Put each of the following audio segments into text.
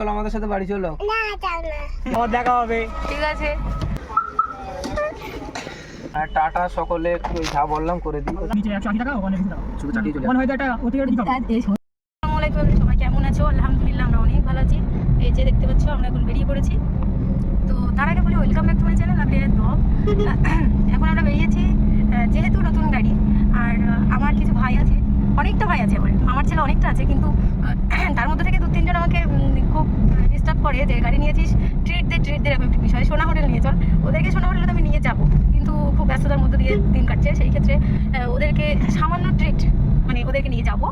চলো আমাদের সাথে বাড়ি চলো। আবার দেখা হবে, ঠিক আছে। আর টাটা সকলে, একটু যা বললাম করে দিই। আসসালামু আলাইকুম, সবাই কেমন আছো? আলহামদুলিল্লাহ আমরা অনেক ভালো আছি। এই যে দেখতে পাচ্ছ আমরা এখন বেরিয়ে পড়েছি। তো তার আগে বলি welcome back to my channel update blog. এখন আমরা বেরিয়েছি যেহেতু নতুন গাড়ি, আর আমার কিছু ভাই আছে, অনেকটা ভাই আছে, আমার ছেলে অনেকটা আছে, কিন্তু তার মধ্যে থেকে 2-3 জন আমাকে খুব ডিস্টার্ব করে যে গাড়ি নিয়েছিস, ট্রিট দে এরকম একটা বিষয়। সোনা হোটেল নিয়ে চল, ওদেরকে সোনা হোটেলে তো আমি নিয়ে যাবো, কিন্তু খুব ব্যস্ততার মধ্যে দিয়ে দিন কাটছে। সেই ক্ষেত্রে ওদেরকে সামান্য ট্রিট, মানে ওদেরকে নিয়ে যাবো।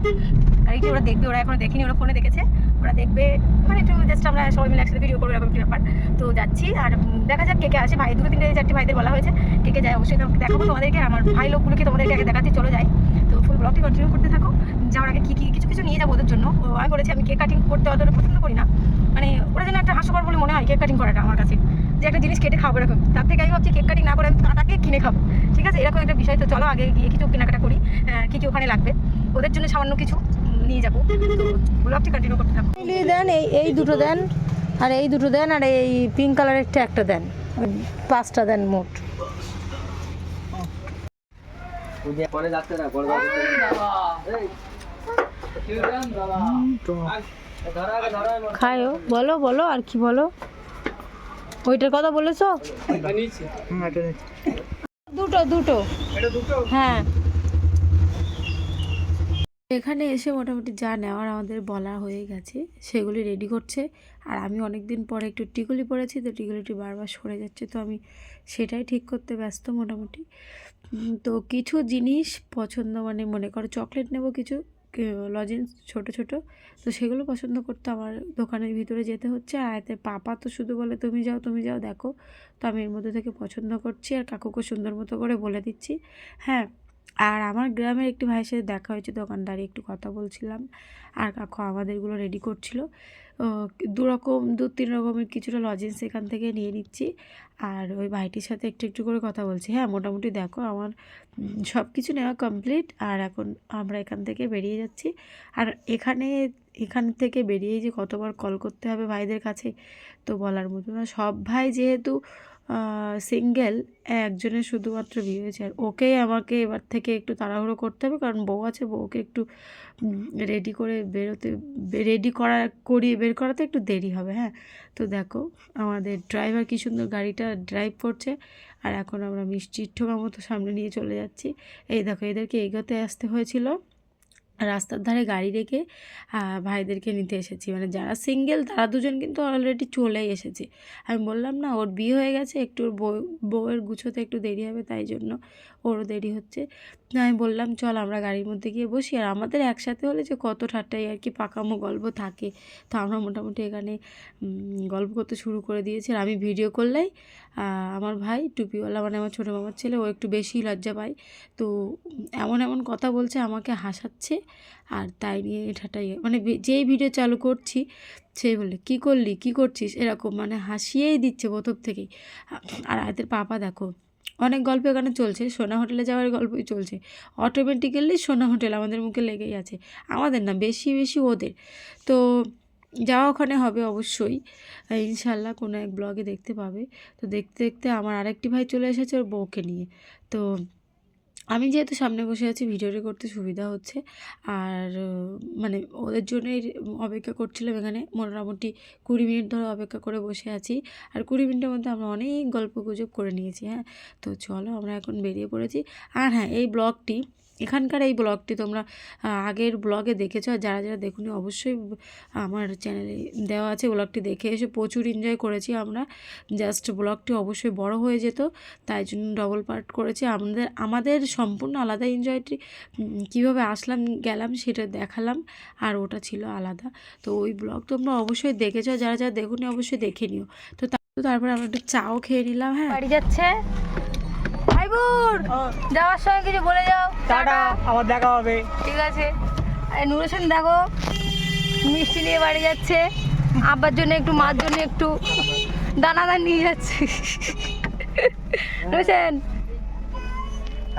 গাড়িটি ওরা দেখবে, ওরা এখনো দেখেনি, ওরা ফোনে দেখেছে, ওরা দেখবে, মানে একটু জাস্ট আমরা সবাই মিলে একসাথে ভিডিও করবো, এরকম একটি ব্যাপার। তো যাচ্ছি, আর দেখা যাক কে কে আসে। ভাই 2-3-4 ভাইদের বলা হয়েছে, কে কে যায় অবশ্যই দেখাবো তোমাদেরকে। আমার ভাই লোকগুলোকে তোমাদেরকে আগে দেখাতে চলে যায়। তো ফুল ব্লগটি কন্টিনিউ করতে থাকো। যাওয়ার আগে কিছু নিয়ে যাবো ওদের জন্য। আমি বলেছি আমি কেক কাটিং করতে অতটা পছন্দ করি না, মানে ওরা যেন একটা হাস্যকর বলে মনে হয় কেক কাটিং করাটা আমার কাছে, যে একটা জিনিস কেটে খাবো এরকম। তার থেকে আমি ভাবছি কেক কাটিং না করে আমি কাটাকে কিনে খাবো, ঠিক আছে, এরকম একটা বিষয়। তো চলো আগে গিয়ে কিছু কেনাকাটা করি, কী ওখানে লাগবে ওদের জন্য সামান্য কিছু নিয়ে যাবো। তো ব্লগটি কন্টিনিউ করতে থাকো। দেন এই দুটো দেন, আর এই দুটো দেন, আর এই পিঙ্ক কালারের একটা দেন, 5টা দেন মোট। খায়ও, বলো বলো আর কি বলো, ওইটার কথা বলেছো? দুটো হ্যাঁ। এখানে এসে মোটামুটি যা নেওয়ার আমাদের বলা হয়ে গেছে সেগুলি রেডি করছে। আর আমি অনেক দিন পরে একটু টিকুলি পরেছি, তো টিকুলিটি বারবার সরে যাচ্ছে, তো আমি সেটাই ঠিক করতে ব্যস্ত মোটামুটি। তো কিছু জিনিস পছন্দ, মানে মনে করো চকলেট নেব, কিছু লজেন্স ছোট ছোট, তো সেগুলো পছন্দ করতে আমার দোকানের ভিতরে যেতে হচ্ছে। আর এতে পাপা তো শুধু বলে তুমি যাও দেখো, তো আমি এর মধ্যে থেকে পছন্দ করছি আর কাকুকে সুন্দর মতো করে বলে দিচ্ছি। হ্যাঁ, আর আমার গ্রামের একটি ভাইয়ের সাথে দেখা হয়েছে, দোকানদারি একটু কথা বলছিলাম, আর কাকু আমাদেরগুলো রেডি করছিল। 2-3 রকমের কিছুটা লজেন্স এখান থেকে নিয়ে নিচ্ছি, আর ওই ভাইটির সাথে একটু করে কথা বলছি। হ্যাঁ, মোটামুটি দেখো আমার সব কিছু নেওয়া কমপ্লিট, আর এখন আমরা এখান থেকে বেরিয়ে যাচ্ছি। আর এখান থেকে বেরিয়েই যে কতবার কল করতে হবে ভাইদের কাছে, তো বলার মতো না। সব ভাই যেহেতু সিঙ্গেল, একজনের শুধুমাত্র বিয়ে হয়েছে, আর ওকেই আমাকে এবার থেকে একটু তাড়াহুড়ো করতে হবে, কারণ বউ আছে, বউকে একটু রেডি করে বের করাতে একটু দেরি হবে। হ্যাঁ, তো দেখো আমাদের ড্রাইভার কি সুন্দর গাড়িটা ড্রাইভ করছে, আর এখন আমরা মিষ্টির ঠোঙা মতো সামনে নিয়ে চলে যাচ্ছি। এই দেখো এদেরকে এগোতে আসতে হয়েছিল, রাস্তার ধারে গাড়ি রেখে ভাইদেরকে নিতে এসেছি। মানে যারা সিঙ্গেল তারা দুজন কিন্তু অলরেডি চলেই এসেছে। আমি বললাম না ওর বিয়ে হয়ে গেছে, একটু ওর বউয়ের গুছোতে একটু দেরি হবে, তাই জন্য ওরও দেরি হচ্ছে। আমি বললাম চল আমরা গাড়ির মধ্যে গিয়ে বসি। আর আমাদের একসাথে হলে যে কত ঠাট্টাই আর কি পাকামো গল্প থাকে, তো আমরা মোটামুটি এখানে গল্প করতে শুরু করে দিয়েছি। আর আমি ভিডিও করলেই আমার ভাই টুপিওয়ালা, মানে আমার ছোটো মামার ছেলে, ও একটু বেশি লজ্জা পায়, তো এমন কথা বলছে, আমাকে হাসাচ্ছে, আর তাই নিয়ে ঠাটাই, মানে যেই ভিডিও চালু করছি সেই বলে কী করছিস এরকম, মানে হাসিয়েই দিচ্ছে প্রথম থেকেই। আর এদের পাপা দেখো অনেক গল্প এখানে চলছে, সোনা হোটেলে যাওয়ার গল্পই চলছে, অটোমেটিক্যালি সোনা হোটেল আমাদের মুখে লেগেই আছে, আমাদের না বেশি ওদের। তো যাওয়া ওখানে হবে অবশ্যই, ইনশাল্লাহ কোনো এক ব্লগে দেখতে পাবে। তো দেখতে দেখতে আমার আরেকটি ভাই চলে এসেছে ওর বউকে নিয়ে। তো আমি যেহেতু সামনে বসে আছি ভিডিওটি করতে সুবিধা হচ্ছে, আর মানে ওদের জন্যই অপেক্ষা করছিলাম। এখানে মোটামুটি 20 মিনিট ধরে অপেক্ষা করে বসে আছি, আর 20 মিনিটের মধ্যে আমরা অনেক গল্পগুজব করে নিয়েছি। হ্যাঁ, তো চলো আমরা এখন বেরিয়ে পড়েছি। আর হ্যাঁ, এখানকার এই ব্লগটি তোমরা আগের ব্লগে দেখেছো, আর যারা দেখুনি অবশ্যই আমার চ্যানেলে দেওয়া আছে, ব্লগটি দেখে এসে প্রচুর এনজয় করেছি আমরা। জাস্ট ব্লগটি অবশ্যই বড় হয়ে যেত, তাই জন্য ডবল পার্ট করেছি। আমাদের সম্পূর্ণ আলাদা এনজয়টি কীভাবে গেলাম সেটা দেখালাম, আর ওটা ছিল আলাদা। তো ওই ব্লগ তোমরা অবশ্যই দেখেছো, যারা দেখুনি অবশ্যই দেখে নিও। তো তারপর আমরা একটু চাও খেয়ে নিলাম। হ্যাঁ, বাড়ি যাচ্ছে যাওয়ার সময় কিছু বলে যাও, টাটা, আবার দেখা হবে, ঠিক আছে। আর নুর হোসেন দেখো মিষ্টি নিয়ে বাড়ি যাচ্ছে, আব্বার জন্য একটু, মার জন্য একটু দানাদার নিয়ে যাচ্ছে। নুর হোসেন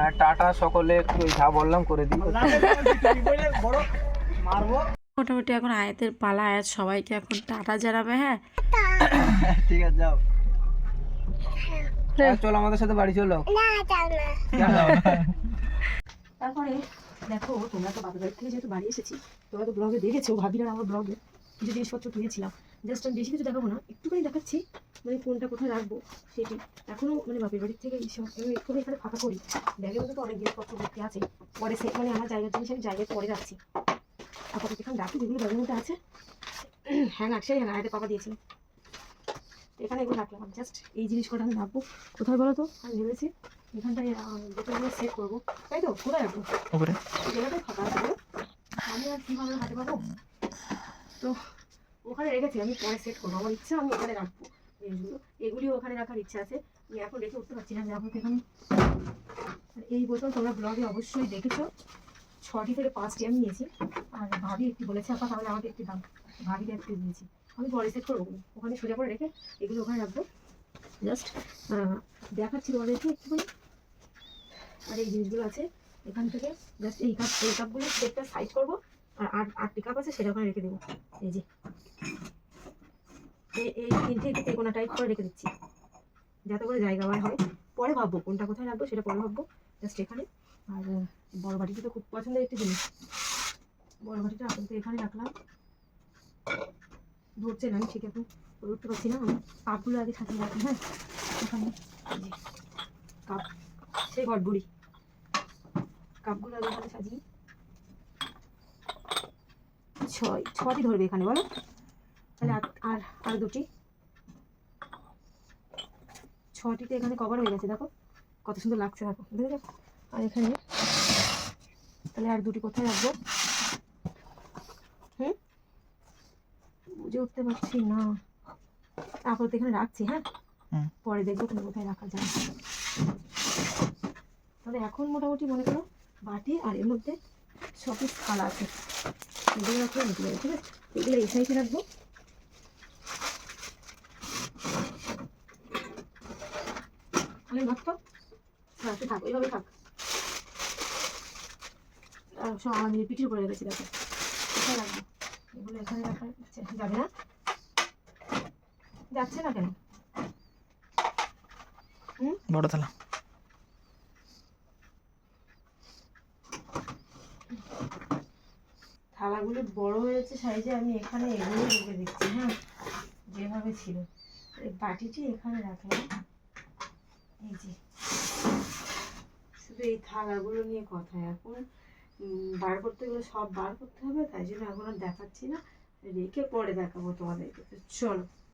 আর টাটা সকলে, একটু যা বললাম করে দিই। মোটামুটি এখন আয়াতের পালা। আয়াত সবাইকে এখন টাটা জানাবে। হ্যাঁ, ঠিক আছে যাও। চলো আমাদের সাথে বাড়ি চলো। কেন? তারপরে দেখো, তোমরা তো বাপের বাড়ি থেকে যেহেতু বাড়ি এসেছি, তোমরা তো ব্লগে দেখেছো, ভাবিরা আমার ব্লগে কিছু জিনিসপত্র তুলেছিলাম। জাস্ট আমি বেশি কিছু দেখাবো না, একটুখানি দেখাচ্ছি মানে কোনটা কোথায় রাখবো সেটি। এখনও মানে বাপের বাড়ির থেকে এইসব আমি একটু এখানে ফাঁকা করি, ব্যাগের মধ্যে তো অনেক জিনিসপত্র ভর্তি আছে। পরে সে মানে আমার জায়গার জিনিস আমি জায়গায় পরে রাখছি। আপাতত এখানে রাখি যেগুলো ব্যাগের মধ্যে আছে। হ্যাঙ্গার, সেই হ্যাঙ্গার আয়তে পাপা দিয়েছিল, এখানে এগুলো রাখলাম। জাস্ট এই জিনিস কটা আমি রাখবো কোথায় বলো তো? আমি ভেবেছি এখানটায় বোতলগুলো সেট করবো, তাই তো? কোথায় রাখবো? এই জায়গাটাই ফাঁকা আছে বলো, আমি আর কীভাবে হাতে পাবো? তো ওখানে রেখেছি, আমি পরে সেট করবো। আমার ইচ্ছা আমি ওখানে রাখবো জিনিসগুলো, এগুলিও ওখানে রাখার ইচ্ছা আছে। আমি এখন রেখে উঠতে পারছি না, যাবো এখানে। এই বোতল তোমরা ব্লগে অবশ্যই দেখেছো, 6টি থেকে 5টি আমি নিয়েছি। আর ভাবি একটি বলেছে আপা তাহলে আমাকে একটি দাম, ভাবিকে একটি দিয়েছি। আমি পরে সেট করবো, ওখানে সোজা করে রেখে এগুলো ওখানে রাখবো। জাস্ট দেখাচ্ছি তোমাদেরকে একটুখানি। আর এই জিনিসগুলো আছে এখান থেকে, জাস্ট এই কাপগুলো একটা সাইজ করবো। আর 8টি কাপ আছে, সেটা ওখানে রেখে দেবো। এই যে এই 3টে তেকোনা টাইপ করে রেখে দিচ্ছি, যাতে করে জায়গা হয়। পরে ভাববো কোনটা কোথায় রাখবো, সেটা পরে ভাববো। জাস্ট এখানে। আর বড় বাটিটা তো খুব পছন্দের একটি জিনিস, বড় বাটিটা আপাতত এখানে রাখলাম। ধরছে না, আমি ঠিক এখন করে উঠতে পারছি না। আমি কাপগুলো আগে সাজিয়ে রাখি। হ্যাঁ, এখানে কাপ, সেই ঘটবুড়ি কাপগুলো আগে এখানে সাজিয়ে। 6টি ধরবে এখানে বলো, তাহলে আর 2টি, 6টিতে এখানে কভার হয়ে গেছে। দেখো কত সুন্দর লাগছে, দেখো দেখে দেখো। আর এখানে তাহলে আর 2টি কোথায় রাখবো? বুঝে উঠতে পারছি না, আপাতত এখানে রাখছি। হ্যাঁ, পরে দেখবো তুমি কোথায় রাখা যায়। তাহলে এখন মোটামুটি মনে করো বাটি আর এর মধ্যে সব কিছু থালা আছে, এগুলো রাখলে ঠিক আছে। ঠিক আছে, এগুলো এই সাইডে রাখবো। আমি ভাবতো রাখতে থাকো, এইভাবে থাক। সব আমার পিঠির উপরে রেখেছি, দেখো কোথায় রাখবো এগুলো? এখানে রাখা যাবে না, যাচ্ছে না কেন? বড় থালা। থালাগুলো বড় হয়েছে সাইজে, আমি এখানে এগুলো রেখে দিচ্ছি। হ্যাঁ, যেভাবে ছিল। এই বাটিটি এখানে রাখলাম। এই যে শুধু এই থালাগুলো নিয়ে কথা, এখন বার করতে গেলে সব বার করতে হবে, তাই জন্য এখন আর দেখাচ্ছি না, রেখে পরে দেখাবো তোমাদেরকে। তো চলো।